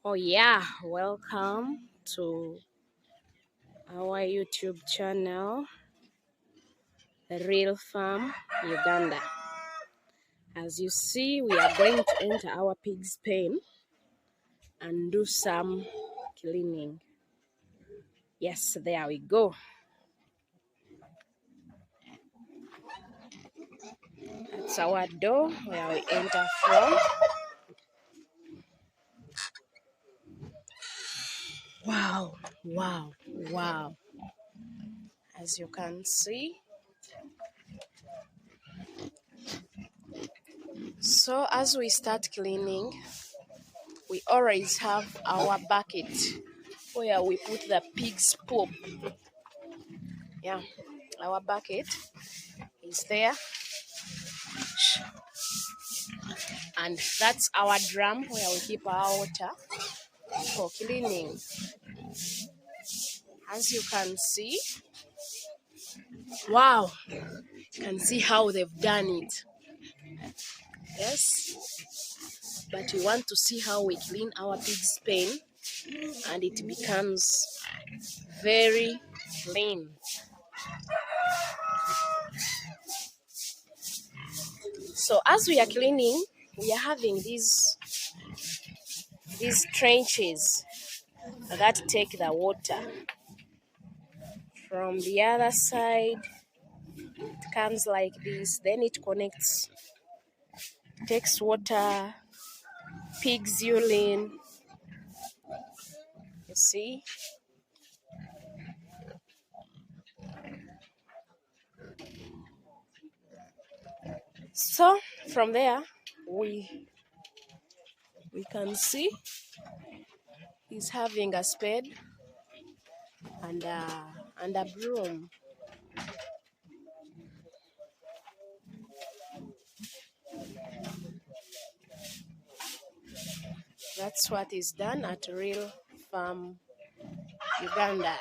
Oh yeah, welcome to our YouTube channel, The Real Farm, Uganda. As you see, we are going to enter our pig's pen and do some cleaning. Yes, there we go. That's our door where we enter from. Wow, wow, wow. As you can see. So as we start cleaning, we always have our bucket where we put the pig's poop. Yeah, our bucket is there, and that's our drum where we keep our water for cleaning. As you can see, wow, you can see how they've done it. Yes, but we want to see how we clean our pig's pen and it becomes very clean. So as we are cleaning, we are having these trenches that take the water from the other side. It comes like this, then it connects, takes water, pig's urine. You see? So from there, we can see he's having a spade and a broom. That's what is done at Real Farm, Uganda.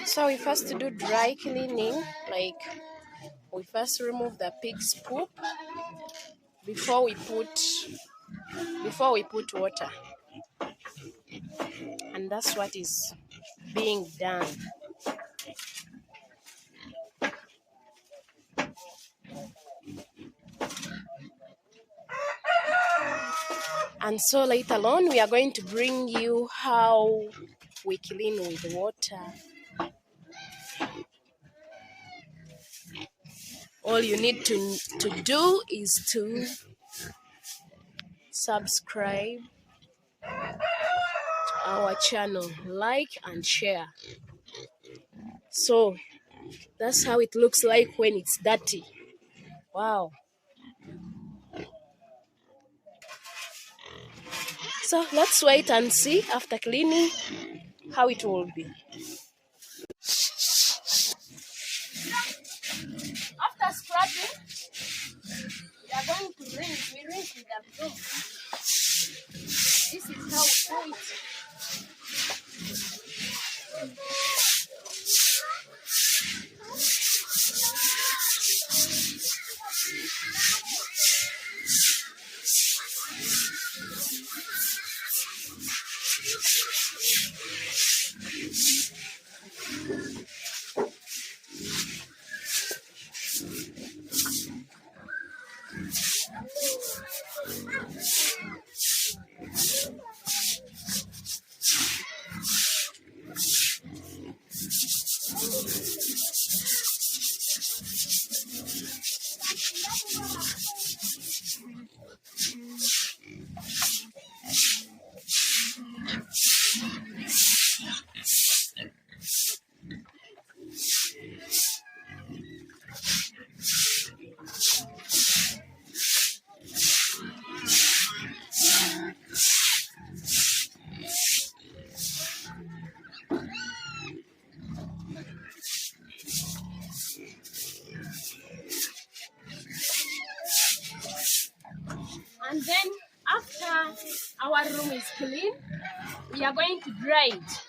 So we first do dry cleaning, like we first remove the pig's poop before we put water, and that's what is being done. And so later on, we are going to bring you how we clean with water. All you need to do is to subscribe to our channel, like and share. So that's how it looks like when it's dirty. Wow. So let's wait and see after cleaning how it will be. After scrubbing, we are going to rinse. We rinse with the broom. This is how we do it. And then after our room is clean, we are going to dry it.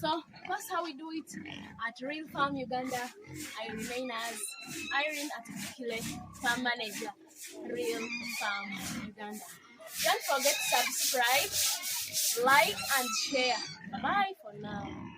So that's how we do it at Real Farm Uganda. I remain as Irene Atukile, Farm Manager, Real Farm Uganda. Don't forget to subscribe, like, and share. Bye for now.